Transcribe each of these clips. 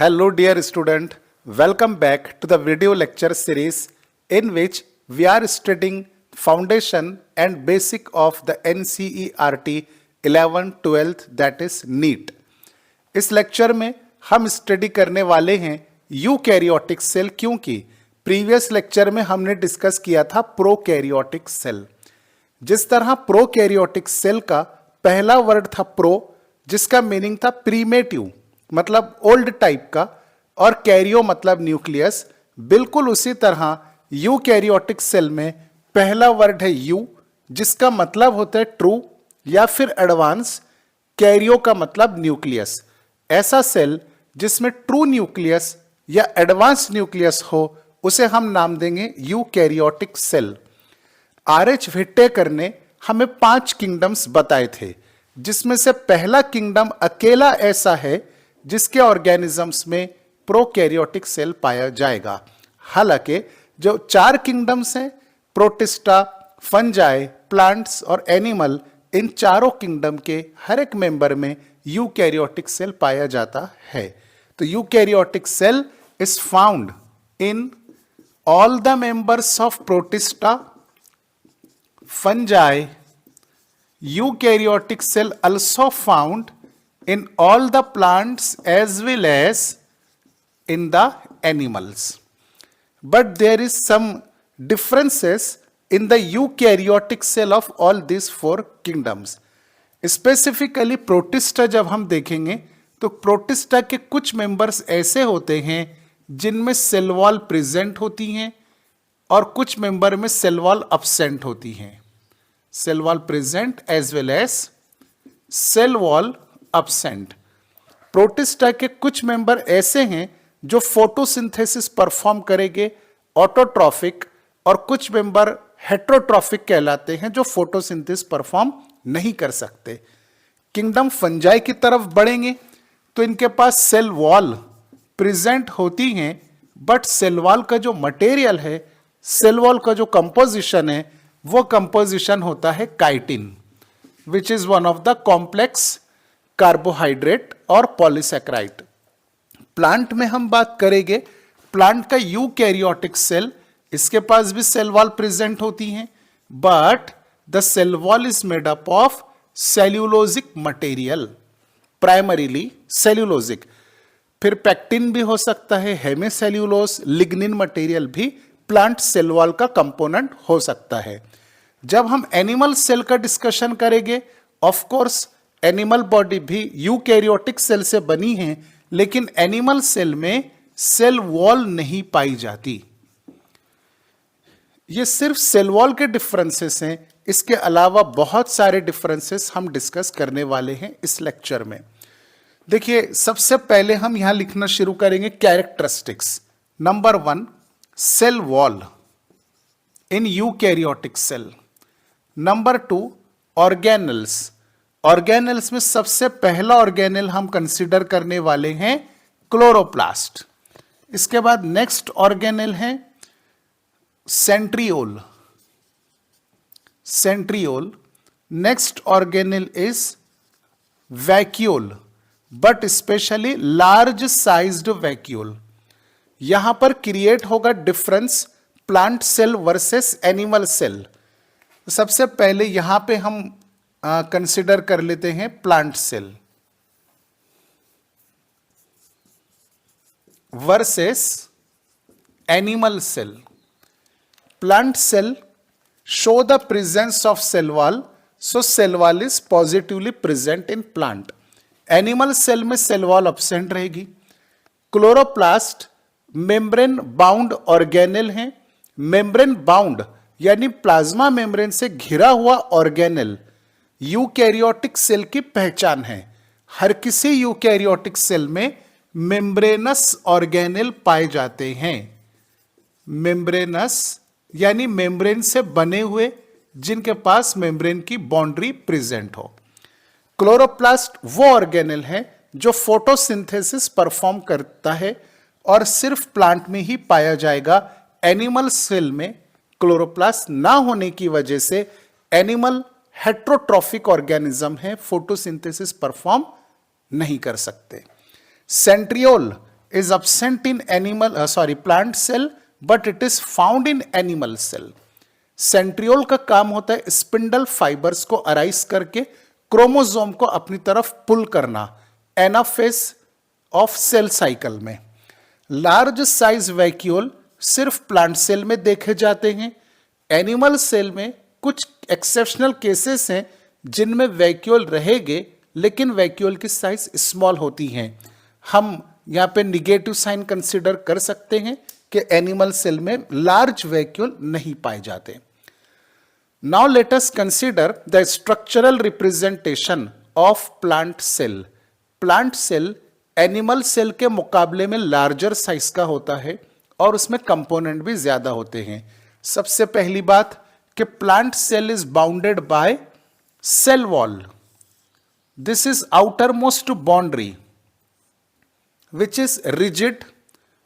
Hello dear student, welcome back to the video lecture series in which we are studying foundation and basic of the NCERT 11-12 that is NEET. इस lecture में हम study करने वाले हैं eukaryotic cell, क्योंकि previous lecture में हमने discuss किया था प्रोकैरियोटिक सेल। जिस तरह प्रोकैरियोटिक सेल का पहला वर्ड था प्रो, जिसका मीनिंग था प्रीमेटिव मतलब ओल्ड टाइप का, और कैरियो मतलब न्यूक्लियस, बिल्कुल उसी तरह यूकैरियोटिक सेल में पहला वर्ड है यू, जिसका मतलब होता है ट्रू या फिर एडवांस, कैरियो का मतलब न्यूक्लियस। ऐसा सेल जिसमें ट्रू न्यूक्लियस या एडवांस न्यूक्लियस हो उसे हम नाम देंगे यूकैरियोटिक सेल। आर.एच. व्हिटेकर ने हमें 5 किंगडम्स बताए थे, जिसमें से पहला किंगडम अकेला ऐसा है जिसके ऑर्गेनिजम्स में प्रोकैरियोटिक सेल पाया जाएगा। हालांकि जो 4 किंगडम्स हैं, प्रोटिस्टा, फंजाई, प्लांट्स और एनिमल, इन चारों किंगडम के हर एक मेंबर में यूकैरियोटिक सेल पाया जाता है। तो eukaryotic cell is found in all the members of Protista, fungi. Eukaryotic cell also found in all the plants as well as in the animals. But there is some differences in the eukaryotic cell of all these 4 kingdoms. Specifically protista जब हम देखेंगे तो protista के कुछ members ऐसे होते हैं जिनमें सेल वॉल प्रेजेंट होती हैं और कुछ मेंबर में सेल वॉल absent होती हैं। Cell wall present as well as cell wall absent। Protista के कुछ मेंबर ऐसे हैं जो फोटोसिंथेसिस परफॉर्म करेंगे, ऑटोट्रॉफिक, और कुछ मेंबर हेट्रोट्रॉफिक कहलाते हैं जो फोटोसिंथेसिस परफॉर्म नहीं कर सकते। किंगडम फंजाई की तरफ बढ़ेंगे तो इनके पास सेल वॉल प्रेजेंट होती हैं, बट सेल वॉल का जो मटेरियल है, सेल वॉल का जो कंपोजिशन है, वो कंपोजिशन होता है chitin, which is one of the complex carbohydrate और पॉलीसैकेराइड। प्लांट में हम बात करेंगे, प्लांट का यूकैरियोटिक सेल, इसके पास भी सेल वॉल प्रेजेंट होती हैं, but the cell wall is made up of cellulosic material, primarily cellulosic. फिर पैक्टिन भी हो सकता है, हेमीसेल्यूलोज, लिग्निन मटेरियल भी प्लांट सेल वॉल का कंपोनेंट हो सकता है। जब हम एनिमल सेल का डिस्कशन करेंगे, ऑफ कोर्स एनिमल बॉडी भी यूकैरियोटिक सेल से बनी है, लेकिन एनिमल सेल में सेल वॉल नहीं पाई जाती। ये सिर्फ सेल वॉल के डिफरेंसेस हैं, इसके अलावा बहुत सारे डिफरेंसेस हम डिस्कस करने वाले हैं इस लेक्चर में। देखिए, सबसे पहले हम यहां लिखना शुरू करेंगे characteristics. Number 1, cell wall in eukaryotic cell. Number 2, organelles. Organelles में सबसे पहला ऑर्गेनल हम कंसीडर करने वाले हैं क्लोरोप्लास्ट। इसके बाद नेक्स्ट ऑर्गेनल है centriole. Centriole. Next organelle is vacuole, but specially large sized vacuole. यहां पर क्रिएट होगा difference plant cell versus animal cell. सबसे पहले यहां पे हम कंसिडर कर लेते हैं plant cell versus animal cell. Plant cell show the presence of cell wall, so cell wall is positively present in plant. Animal cell में सेल वॉल एब्सेंट रहेगी। क्लोरोप्लास्ट मेम्ब्रेन बाउंड ऑर्गेनल है। Membrane bound यानी plasma membrane से घिरा हुआ organelle eukaryotic cell की पहचान है। हर किसी यूकैरियोटिक सेल में मेम्ब्रेनस ऑर्गेनल पाए जाते हैं। मेम्ब्रेनस यानी मेम्ब्रेन से बने हुए, जिनके पास मेम्ब्रेन की बाउंड्री प्रेजेंट हो। क्लोरोप्लास्ट वो ऑर्गेनल है जो फोटोसिंथेसिस परफॉर्म करता है और सिर्फ प्लांट में ही पाया जाएगा। एनिमल सेल में क्लोरोप्लास्ट ना होने की वजह से एनिमल हेट्रोट्रॉफिक ऑर्गेनिज्म है, फोटोसिंथेसिस परफॉर्म नहीं कर सकते। Centriole is absent in plant cell, but it is found in animal cell. Centriole का काम होता है स्पिंडल फाइबर्स को अराइज करके क्रोमोसोम को अपनी तरफ पुल करना एनाफेज ऑफ सेल साइकिल में। लार्ज साइज वैक्यूल सिर्फ प्लांट सेल में देखे जाते हैं। एनिमल सेल में कुछ एक्सेप्शनल केसेस हैं जिनमें वैक्यूल रहेंगे, लेकिन वैक्यूल की साइज स्मॉल होती हैं। हम यहाँ पे निगेटिव साइन कंसिडर कर सकते हैं कि एनिमल सेल में लार्ज वैक्यूल नहीं पाए जाते। Now let us consider the structural representation of plant cell. Plant cell animal cell के मुकाबले में लार्जर साइज का होता है और उसमें कंपोनेंट भी ज्यादा होते हैं। सबसे पहली बात कि plant cell is bounded by cell wall. This is outermost boundary which is rigid,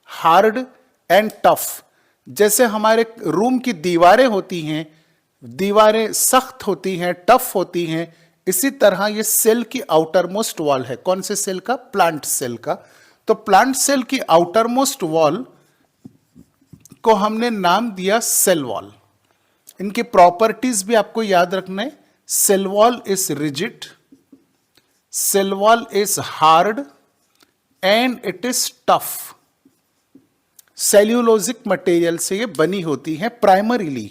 hard and tough. जैसे हमारे रूम की दीवारें होती हैं, दीवारें सख्त होती हैं, टफ होती हैं, इसी तरह ये सेल की आउटर मोस्ट वॉल है। कौन से सेल का? प्लांट सेल का। तो प्लांट सेल की आउटर मोस्ट वॉल को हमने नाम दिया सेल वॉल। इनकी प्रॉपर्टीज भी आपको याद रखना है। Cell wall is rigid, cell wall is hard and it is tough. Cellulosic material से ये बनी होती है प्राइमरीली।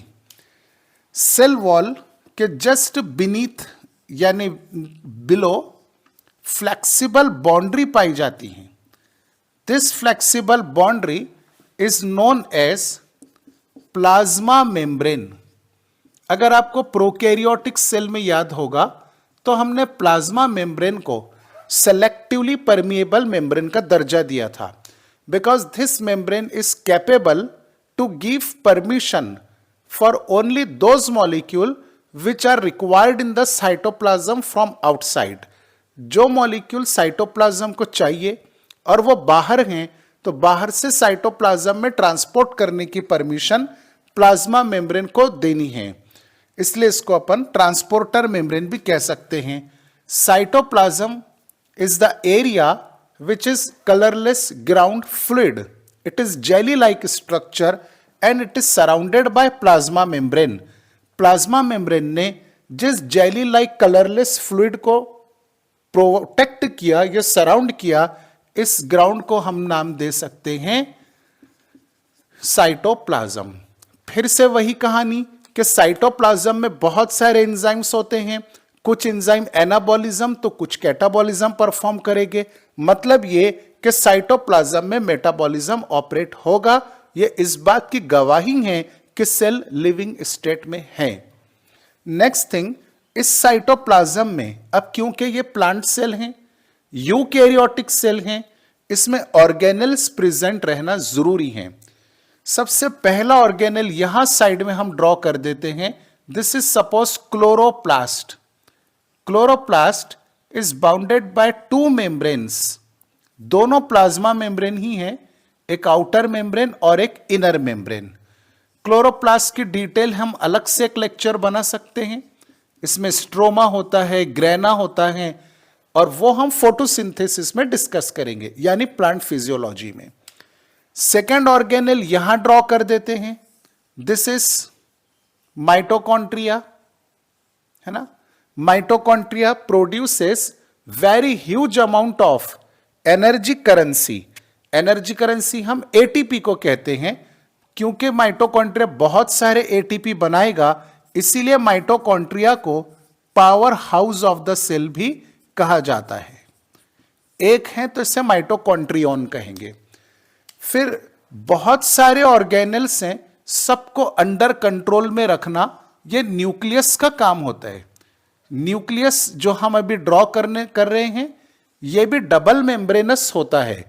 सेल वॉल के जस्ट बीनीथ यानी बिलो फ्लेक्सिबल बाउंड्री पाई जाती है। This flexible boundary is known as plasma membrane. अगर आपको प्रोकैरियोटिक सेल में याद होगा तो हमने प्लाज्मा मेम्ब्रेन को सेलेक्टिवली परमिएबल मेम्ब्रेन का दर्जा दिया था, because this membrane is capable to give permission for only those molecule which are required in the cytoplasm from outside। जो मॉलिक्यूल साइटोप्लाज्म को चाहिए और वो बाहर हैं, तो बाहर से साइटोप्लाज्म में ट्रांसपोर्ट करने की परमिशन प्लाज्मा मेम्ब्रेन को देनी है। इसलिए इसको अपन ट्रांसपोर्टर मेम्ब्रेन भी कह सकते हैं। Cytoplasm is the area which is colorless ground fluid। It is jelly-like structure and it is surrounded by plasma membrane। Plasma membrane ने जिस जेली लाइक कलरलेस फ्लूइड को प्रोटेक्ट किया या सराउंड किया, इस ग्राउंड को हम नाम दे सकते हैं साइटोप्लाज्म। फिर से वही कहानी कि साइटोप्लाज्म में बहुत सारे एंजाइम्स होते हैं। कुछ एंजाइम एनाबॉलिज्म तो कुछ कैटाबॉलिज्म परफॉर्म करेंगे। मतलब ये कि साइटोप्लाज्म में मेटाबॉलिज्म ऑपरेट होगा। ये इस बात की गवाही है कि सेल लिविंग स्टेट में है। नेक्स्ट थिंग, इस साइटोप्लाज्म में अब क्योंकि ये प्लांट सेल हैं, यूकैरियोटिक सेल हैं, इसमें ऑर्गेनेल्स प्रेजेंट रहना जरूरी है। सबसे पहला ऑर्गेनेल यहां साइड में हम ड्रॉ कर देते हैं। This is suppose chloroplast. Chloroplast is bounded by two membranes. दोनों प्लाज्मा मेम्ब्रेन ही हैं, एक आउटर मेम्ब्रेन और एक इनर मेम्ब्रेन। क्लोरोप्लास्ट की डिटेल हम अलग से एक लेक्चर बना सकते हैं। इसमें स्ट्रोमा होता है, ग्रेना होता है, और वो हम फोटोसिंथेसिस में डिस्कस करेंगे, यानी प्लांट फिजियोलॉजी में। सेकेंड ऑर्गेनेल यहां ड्रॉ कर देते हैं। दिस इज माइटोकॉन्ड्रिया, है ना। Mitochondria produces very huge amount of energy currency. Energy currency हम एटीपी को कहते हैं, क्योंकि माइटोकॉन्ड्रिया बहुत सारे एटीपी बनाएगा, इसीलिए माइटोकॉन्ड्रिया को powerhouse of the cell भी कहा जाता है। एक है तो इसे माइटोकॉन्ड्रियन कहेंगे। फिर बहुत सारे ऑर्गेनेल्स हैं, सबको अंडर कंट्रोल में रखना ये न्यूक्लियस का काम होता है। न्यूक्लियस जो हम अभी ड्रॉ कर रहे हैं, ये भी डबल मेम्ब्रेनस होता है,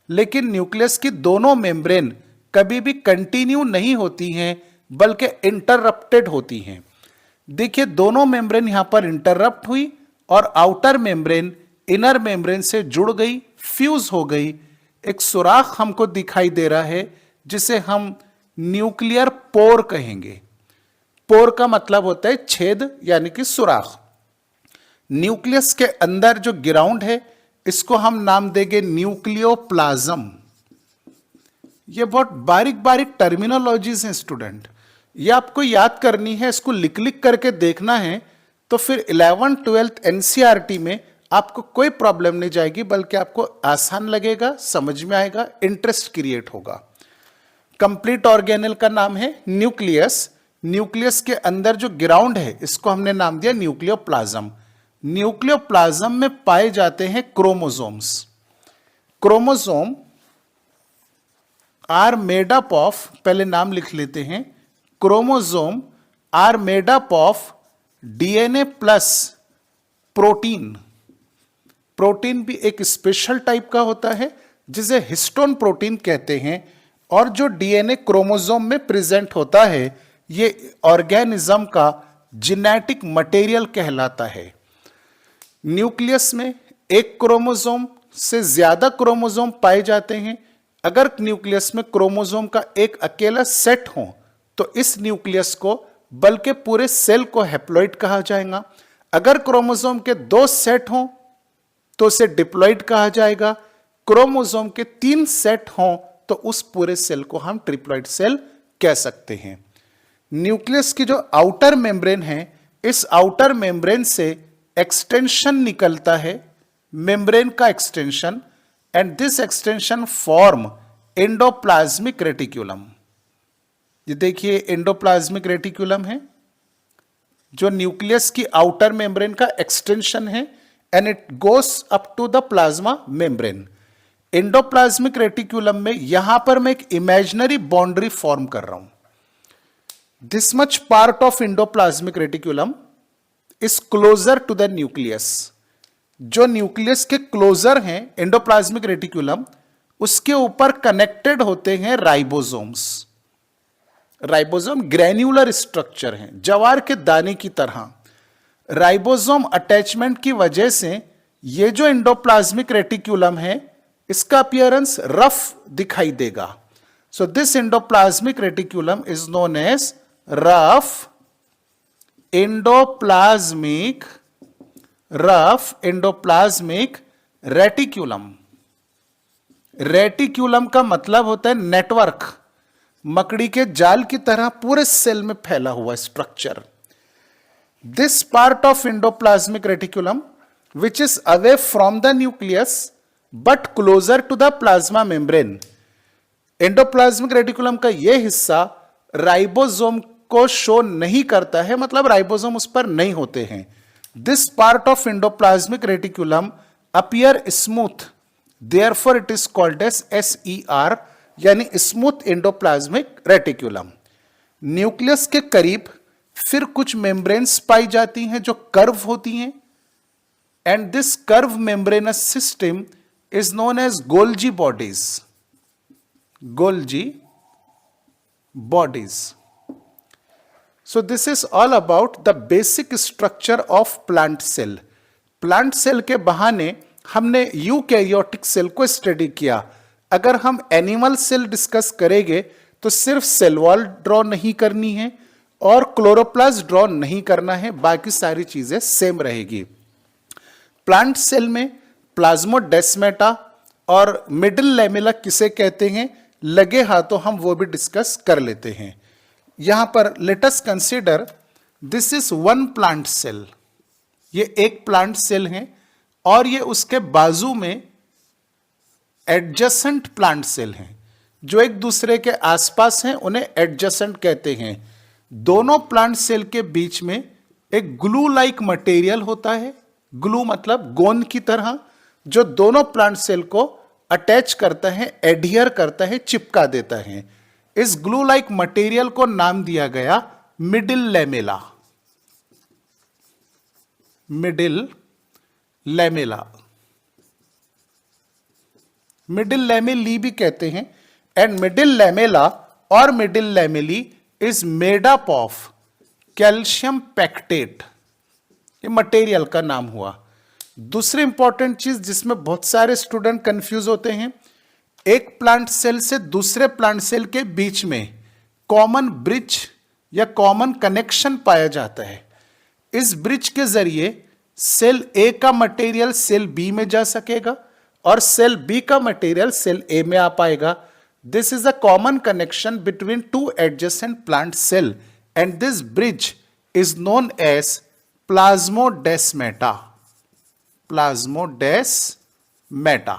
लेकिन न्यूक्लियस की दोनों मेम्ब्रेन कभी भी कंटिन्यू नहीं होती हैं, बल्कि इंटररप्टेड होती हैं। देखिए, दोनों मेम्ब्रेन यहां पर इंटररप्ट हुई और आउटर मेम्ब्रेन इनर मेम्ब्रेन से जुड़ गई, फ्यूज हो गई। एक सुराख हमको दिखाई दे रहा है जिसे हम न्यूक्लियर पोर कहेंगे। पोर का मतलब होता है छेद, यानी कि सुराख। न्यूक्लियस के अंदर जो ग्राउंड है, इसको हम नाम देंगे न्यूक्लियोप्लाज्म। ये बहुत बारीक बारीक टर्मिनोलॉजीज हैं स्टूडेंट, ये आपको याद करनी है, इसको लिख लिख करके देखना है, तो फिर 11th 12th एनसीईआरटी में आपको कोई प्रॉब्लम नहीं जाएगी, बल्कि आपको आसान लगेगा, समझ में आएगा, इंटरेस्ट क्रिएट होगा। कंप्लीट ऑर्गेनेल का नाम है न्यूक्लियस। न्यूक्लियस के अंदर जो ग्राउंड है इसको हमने नाम दिया न्यूक्लियोप्लाज्म। न्यूक्लियोप्लाज्म में पाए जाते हैं chromosomes. Chromosome are made up of, पहले नाम लिख लेते हैं, chromosome are made up of DNA plus protein. Protein भी एक स्पेशल टाइप का होता है जिसे हिस्टोन प्रोटीन कहते हैं, और जो डीएनए क्रोमोसोम में प्रेजेंट होता है ये ऑर्गेनिज्म का जेनेटिक मटेरियल कहलाता है। न्यूक्लियस में एक क्रोमोसोम से ज्यादा क्रोमोसोम पाए जाते हैं। अगर न्यूक्लियस में क्रोमोसोम का एक अकेला सेट हो तो इस न्यूक्लियस को, बल्कि पूरे सेल को हैप्लॉइड कहा जाएगा। अगर क्रोमोसोम के 2 सेट हों तो उसे डिप्लॉइड कहा जाएगा। क्रोमोसोम के 3 सेट हों तो उस पूरे सेल को हम ट्रिप्लॉइड सेल कह सकते हैं। न्यूक्लियस की जो आउटर मेम्ब्रेन है, इस आउटर मेम्ब्रेन से एक्सटेंशन निकलता है, मेम्ब्रेन का extension, and this extension form endoplasmic reticulum. ये देखिए एंडोप्लाज्मिक रेटिक्यूलम है जो न्यूक्लियस की आउटर मेम्ब्रेन का एक्सटेंशन है, and it goes up to the plasma membrane. Endoplasmic reticulum में यहां पर मैं एक इमेजिनरी बाउंड्री फॉर्म कर रहा हूं। This much part of endoplasmic reticulum is closer to the nucleus. जो न्यूक्लियस के क्लोजर हैं एंडोप्लाज्मिक रेटिक्यूलम, उसके ऊपर कनेक्टेड होते हैं राइबोसोम्स। राइबोसोम ग्रैन्युलर स्ट्रक्चर है, जवार के दाने की तरह। राइबोसोम अटैचमेंट की वजह से ये जो एंडोप्लाज्मिक रेटिक्यूलम है इसका अपीयरेंस रफ दिखाई देगा। So this endoplasmic reticulum is known as rough endoplasmic reticulum. Reticulum का मतलब होता है नेटवर्क, मकड़ी के जाल की तरह पूरे सेल में फैला हुआ structure. This part of endoplasmic reticulum which is away from the nucleus but closer to the plasma membrane। Endoplasmic reticulum का यह हिस्सा राइबोसोम को शो नहीं करता है, मतलब राइबोसोम उस पर नहीं होते हैं। This part of endoplasmic reticulum appear smooth, therefore it is called as SER, यानी स्मूथ एंडोप्लाज्मिक रेटिकुलम। न्यूक्लियस के करीब फिर कुछ मेम्ब्रेन्स पाई जाती हैं जो कर्व होती हैं, and this curve membranous system is known as Golgi bodies। Golgi bodies। So this is all about the basic structure of plant cell। Plant cell के बहाने हमने यूकैरियोटिक सेल को स्टडी किया। अगर हम एनिमल सेल डिस्कस करेंगे तो सिर्फ सेल वॉल ड्रॉ नहीं करनी है और क्लोरोप्लास्ट ड्रॉ नहीं करना है, बाकी सारी चीजें सेम रहेगी। प्लांट सेल में प्लाज्मोडेस्माटा और मिडिल लैमेला किसे कहते हैं, लगे हाथों हम वो भी डिस्कस कर लेते हैं। यहां पर let us consider this is one plant cell. ये एक प्लांट सेल है और ये उसके बाजू में एडजेसेंट प्लांट सेल हैं जो एक दूसरे के आसपास हैं, उन्हें एडजेसेंट कहते हैं। दोनों प्लांट सेल के बीच में एक ग्लू लाइक मटेरियल होता है, ग्लू मतलब गोंद की तरह, जो दोनों प्लांट सेल को अटैच करता है, एडहियर करता है, चिपका देता है। इस ग्लू लाइक मटेरियल को नाम दिया गया middle lamella. Middle lamella, middle lamellae भी कहते हैं। एंड मिडिल लैमेला और middle lamellae is made up of calcium pectate, ये मटेरियल का नाम हुआ। दूसरी इंपॉर्टेंट चीज जिसमें बहुत सारे स्टूडेंट कंफ्यूज होते हैं, एक प्लांट सेल से दूसरे प्लांट सेल के बीच में कॉमन ब्रिज या कॉमन कनेक्शन पाया जाता है। इस ब्रिज के जरिए सेल ए का मटेरियल सेल बी में जा सकेगा और सेल बी का मटेरियल सेल ए में आ पाएगा। This is a common connection between two adjacent plant cell and this bridge is known as plasmodesmata. Plasmodesmata.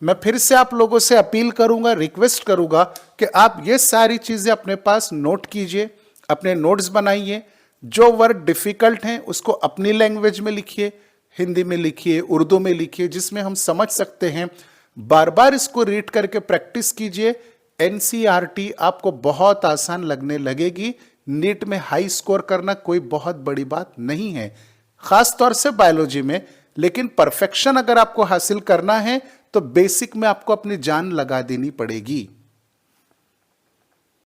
मैं फिर से आप लोगों से अपील करूंगा, रिक्वेस्ट करूंगा कि आप ये सारी चीजें अपने पास नोट कीजिए, अपने नोट्स बनाइए। जो वर्ड डिफिकल्ट हैं उसको अपनी लैंग्वेज में लिखिए, हिंदी में लिखिए, उर्दू में लिखिए, जिसमें हम समझ सकते हैं। बार बार इसको रीड करके प्रैक्टिस कीजिए। एनसीईआरटी आपको बहुत आसान लगने लगेगी। नीट में हाई स्कोर करना कोई बहुत बड़ी बात नहीं है, खास तौर से बायोलॉजी में। लेकिन परफेक्शन अगर आपको हासिल करना है तो बेसिक में आपको अपनी जान लगा देनी पड़ेगी।